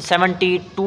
72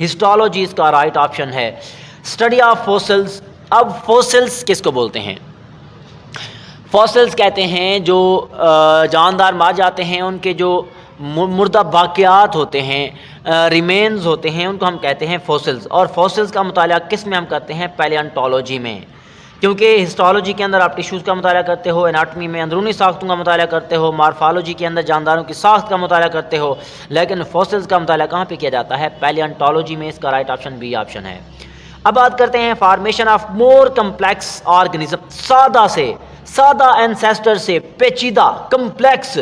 ہسٹالوجی اس کا right option ہے. Study of fossils. اب فوسلز کس کو بولتے ہیں؟ فوسلز کہتے ہیں جو جاندار مار جاتے ہیں ان کے جو مردہ باقیات ہوتے ہیں، ریمینز ہوتے ہیں، ان کو ہم کہتے ہیں فوسلز. اور فوسلز کا مطالعہ کس میں ہم کرتے ہیں؟ پیلیونٹولوجی میں. کیونکہ ہسٹالوجی کے اندر آپ ٹیشوز کا مطالعہ کرتے ہو، اناٹمی میں اندرونی ساختوں کا مطالعہ کرتے ہو، مارفالوجی کے اندر جانداروں کی ساخت کا مطالعہ کرتے ہو، لیکن فوسلز کا مطالعہ کہاں پہ کیا جاتا ہے؟ پیلیونٹولوجی میں. اس کا رائٹ آپشن بی آپشن ہے. اب بات کرتے ہیں formation of more complex organism. سادہ اینسیسٹر سے پیچیدہ کمپلیکس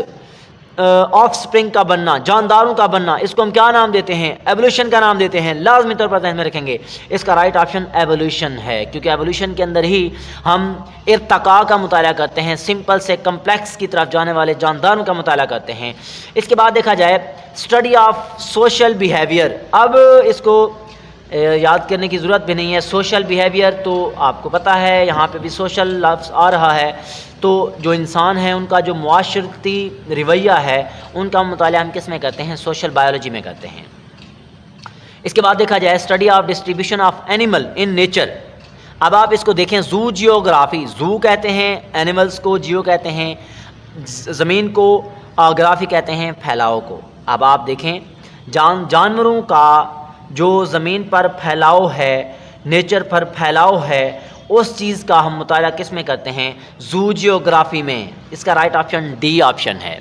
آف سپرنگ کا بننا، جانداروں کا بننا، اس کو ہم کیا نام دیتے ہیں؟ ایوولوشن کا نام دیتے ہیں. لازمی طور پر ذہن میں رکھیں گے. اس کا رائٹ آپشن ایوولوشن ہے، کیونکہ ایوولوشن کے اندر ہی ہم ارتقاء کا مطالعہ کرتے ہیں، سمپل سے کمپلیکس کی طرف جانے والے جانداروں کا مطالعہ کرتے ہیں. اس کے بعد دیکھا جائے اسٹڈی آف سوشل بیہیویئر. اب اس کو یاد کرنے کی ضرورت بھی نہیں ہے. سوشل بیہیویئر تو آپ کو پتہ ہے، یہاں پہ بھی سوشل لفظ آ رہا ہے. تو جو انسان ہیں ان کا جو معاشرتی رویہ ہے ان کا مطالعہ ہم کس میں کرتے ہیں؟ سوشل بایولوجی میں کرتے ہیں. اس کے بعد دیکھا جائے study of distribution of animal in nature. اب آپ اس کو دیکھیں، زو جیوگرافی. زو کہتے ہیں اینیملز کو، جیو کہتے ہیں زمین کو، گرافی کہتے ہیں پھیلاؤ کو. اب آپ دیکھیں جانوروں کا جو زمین پر پھیلاؤ ہے، نیچر پر پھیلاؤ ہے، اس چیز کا ہم مطالعہ کس میں کرتے ہیں؟ زو جیوگرافی میں. اس کا رائٹ آپشن ڈی آپشن ہے.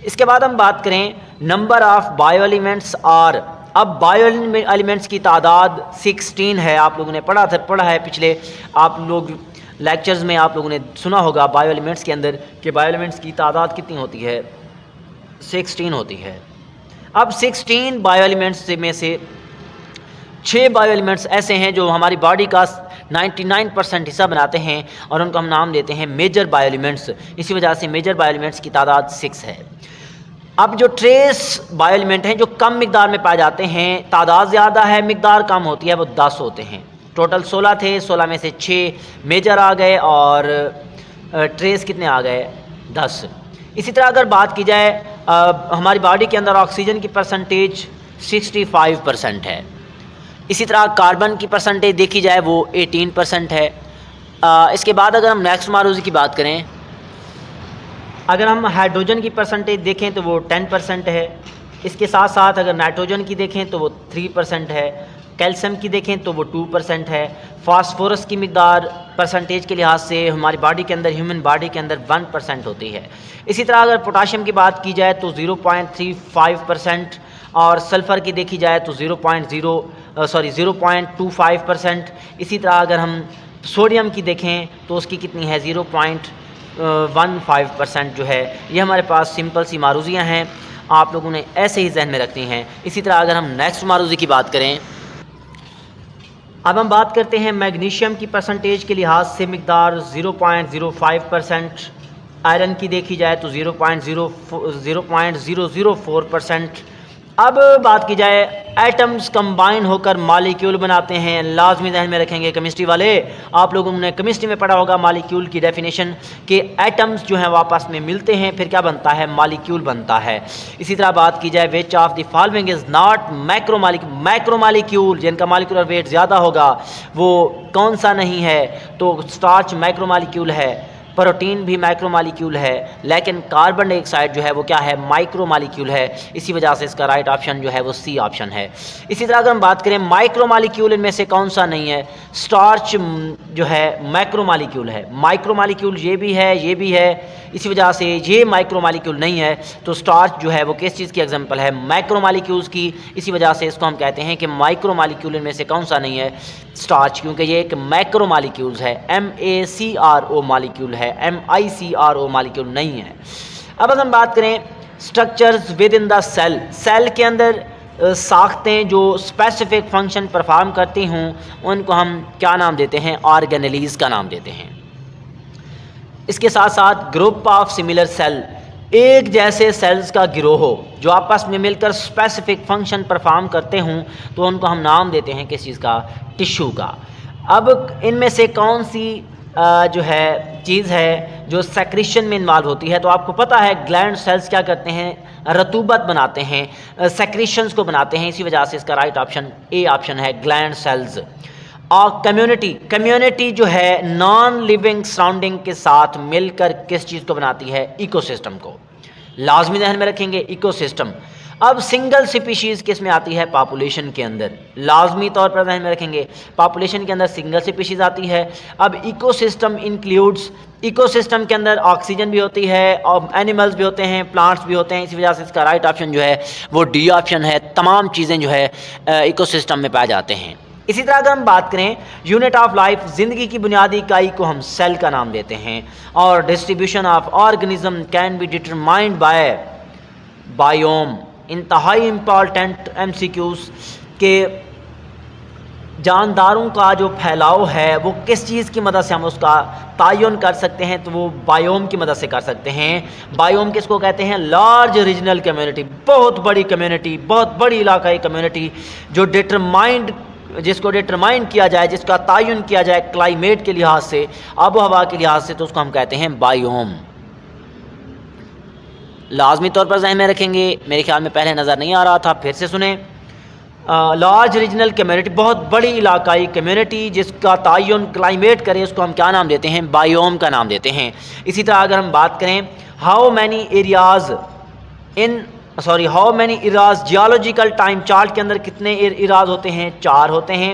اس کے بعد ہم بات کریں number of bio elements are. اب بائیو ایلیمنٹس کی تعداد 16 ہے. آپ لوگوں نے پڑھا ہے پچھلے آپ لوگ لیکچرز میں آپ لوگوں نے سنا ہوگا بائیو ایلیمنٹس کے اندر کہ بائیو ایلیمنٹس کی تعداد کتنی ہوتی ہے؟ 16 ہوتی ہے. اب 16 بائیو ایلیمنٹس میں سے 6 بائیو ایلیمنٹس ایسے ہیں جو ہماری باڈی کا 99% حصہ بناتے ہیں، اور ان کو ہم نام دیتے ہیں میجر بائیو ایلیمنٹس. اسی وجہ سے میجر بائیو ایلیمنٹس کی تعداد 6 ہے. اب جو ٹریس بائیو ایلیمنٹ ہیں جو کم مقدار میں پائے جاتے ہیں، تعداد زیادہ ہے مقدار کم ہوتی ہے، وہ 10 ہوتے ہیں. ٹوٹل 16 تھے، 16 میں سے 6 میجر آ گئے اور ٹریس کتنے آ گئے؟ 10. اسی طرح اگر بات کی جائے ہماری باڈی کے اندر آکسیجن کی پرسنٹیج 65% ہے. اسی طرح کاربن کی پرسنٹیج دیکھی جائے وہ 18% ہے. اس کے بعد اگر ہم نیکسٹ معروضی کی بات کریں، اگر ہم ہائیڈروجن کی پرسنٹیج دیکھیں تو وہ 10% ہے. اس کے ساتھ ساتھ اگر نائٹروجن کی دیکھیں تو وہ 3% ہے. کیلشیم کی دیکھیں تو وہ 2% ہے. فاسفورس کی مقدار پرسنٹیج کے لحاظ سے ہماری باڈی کے اندر، ہیومن باڈی کے اندر 1% ہوتی ہے. اسی طرح اگر پوٹاشیم کی بات کی جائے تو 0.35%، اور سلفر کی دیکھی جائے تو 0.25%. اسی طرح اگر ہم سوڈیم کی دیکھیں تو اس کی کتنی ہے؟ 0.15% جو ہے. یہ ہمارے پاس سمپل سی معروضیاں ہیں، آپ لوگوں نے ایسے ہی ذہن میں رکھنی ہیں. اسی طرح اگر ہم نیکسٹ معروضی کی بات کریں، اب ہم بات کرتے ہیں میگنیشیم کی پرسنٹیج کے لحاظ سے مقدار 0.05%. آئرن کی دیکھی جائے تو 0.004%. اب بات کی جائے ایٹمز کمبائن ہو کر مالیکیول بناتے ہیں. لازمی ذہن میں رکھیں گے کیمسٹری والے، آپ لوگوں نے کیمسٹری میں پڑھا ہوگا مالیکیول کی ڈیفینیشن کہ ایٹمز جو ہیں وہ آپس میں ملتے ہیں پھر کیا بنتا ہے؟ مالیکیول بنتا ہے. اسی طرح بات کی جائے which of the following is not micro molecule, جن کا مالیکولر ویٹ زیادہ ہوگا وہ کون سا نہیں ہے؟ تو سٹارچ مائکرو مالیکیول ہے، پروٹین بھی مائکرو مالیکیول ہے، لیکن کاربن ڈائی آکسائڈ جو ہے وہ کیا ہے؟ مائکرو مالیکیول ہے. اسی وجہ سے اس کا رائٹ آپشن جو ہے وہ سی آپشن ہے. اسی طرح اگر ہم بات کریں مائکرو مالیکیول ان میں سے کون سا نہیں ہے؟ سٹارچ جو ہے مائکرو مالیکیول ہے. مائکرو مالیکیول یہ بھی ہے، یہ بھی ہے، اسی وجہ سے یہ مائکرو مالیکیول نہیں ہے. تو سٹارچ جو ہے وہ کس چیز کی ایگزامپل ہے؟ مائکرو مالیکیولز کی. اسی وجہ سے اس کو ہم کہتے ہیں کہ مائکرو مالیکیول ان میں سے کون سا نہیں ہے؟ سٹارچ، کیونکہ یہ ایک مائکرو مالیکیولز ہے. MACRO مالیکیول ہے، MICRO مالیکیول نہیں ہے. اب اگر ہم بات کریں structures within the cell, cell کے اندر ساختیں جو اسپیسیفک فنکشن پرفارم کرتی ہوں ان کو ہم کیا نام دیتے ہیں؟ آرگینیلیز کا نام دیتے ہیں. اس کے ساتھ ساتھ گروپ آف سملر سیل، ایک جیسے سیلز کا گروہ ہو جو آپس میں مل کر اسپیسیفک فنکشن پرفارم کرتے ہوں تو ان کو ہم نام دیتے ہیں کس چیز کا؟ ٹشو کا. اب ان میں سے کون سی جو ہے چیز ہے جو سیکریشن میں انوالو ہوتی ہے. تو آپ کو پتہ ہے گلینڈ سیلز کیا کرتے ہیں؟ رطوبت بناتے ہیں، سیکریشنز کو بناتے ہیں. اسی وجہ سے اس کا رائٹ آپشن اے آپشن ہے، گلینڈ سیلز. اور کمیونٹی جو ہے نان لیونگ سراؤنڈنگ کے ساتھ مل کر کس چیز کو بناتی ہے؟ ایکو سسٹم کو. لازمی ذہن میں رکھیں گے ایکو سسٹم. اب سنگل سپیشیز کس میں آتی ہے؟ پاپولیشن کے اندر. لازمی طور پر ذہن میں رکھیں گے پاپولیشن کے اندر سنگل سپیشیز آتی ہے. اب ایکو سسٹم انکلیوڈس، ایکو سسٹم کے اندر آکسیجن بھی ہوتی ہے اور اینیملز بھی ہوتے ہیں، پلانٹس بھی ہوتے ہیں. اسی وجہ سے اس کا رائٹ آپشن جو ہے وہ ڈی آپشن ہے. تمام چیزیں جو ہے ایکو سسٹم میں پائے جاتے ہیں. اسی طرح اگر ہم بات کریں یونٹ آف لائف، زندگی کی بنیادی اکائی کو ہم سیل کا نام دیتے ہیں. اور distribution of organism can be determined by biome. انتہائی امپورٹنٹ ایم سی کیوز کہ جانداروں کا جو پھیلاؤ ہے وہ کس چیز کی مدد سے ہم اس کا تعین کر سکتے ہیں؟ تو وہ بائیوم کی مدد سے کر سکتے ہیں. بائیوم کس کو کہتے ہیں؟ لارج ریجنل کمیونٹی، بہت بڑی کمیونٹی، بہت بڑی علاقائی کمیونٹی جو جس کو ڈٹرمائن کیا جائے، جس کا تعین کیا جائے کلائمیٹ کے لحاظ سے، آب و ہوا کے لحاظ سے، تو اس کو ہم کہتے ہیں بائیوم. لازمی طور پر ذہن میں رکھیں گے. میرے خیال میں پہلے نظر نہیں آ رہا تھا، پھر سے سنیں. لارج ریجنل کمیونٹی، بہت بڑی علاقائی کمیونٹی جس کا تعین کلائمیٹ کرے، اس کو ہم کیا نام دیتے ہیں؟ بائیوم کا نام دیتے ہیں. اسی طرح اگر ہم بات کریں how many eras geological time chart کے اندر کتنے ایراز ہوتے ہیں؟ 4 ہوتے ہیں.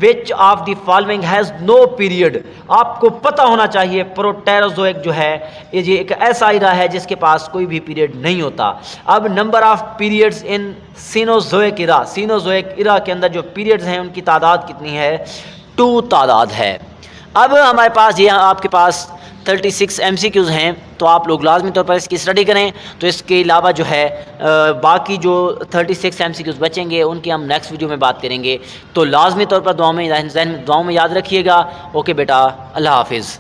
Which of the following has no period. آپ کو پتہ ہونا چاہیے پروٹیروزوئک جو ہے یہ ایک ایسا ایرا ہے جس کے پاس کوئی بھی پیریڈ نہیں ہوتا. اب نمبر آف پیریڈز ان سینوزوئک ایرا، سینوزوئک ایرا کے اندر جو پیریڈز ہیں ان کی تعداد کتنی ہے؟ 2 تعداد ہے. اب ہمارے پاس یہ آپ کے پاس 36 ایم سی کیوز ہیں، تو آپ لوگ لازمی طور پر اس کی اسٹڈی کریں. تو اس کے علاوہ جو ہے باقی جو 36 ایم سی کیوز بچیں گے ان کی ہم نیکسٹ ویڈیو میں بات کریں گے. تو لازمی طور پر دعاؤں میں یاد رکھیے گا. اوکے بیٹا، اللہ حافظ.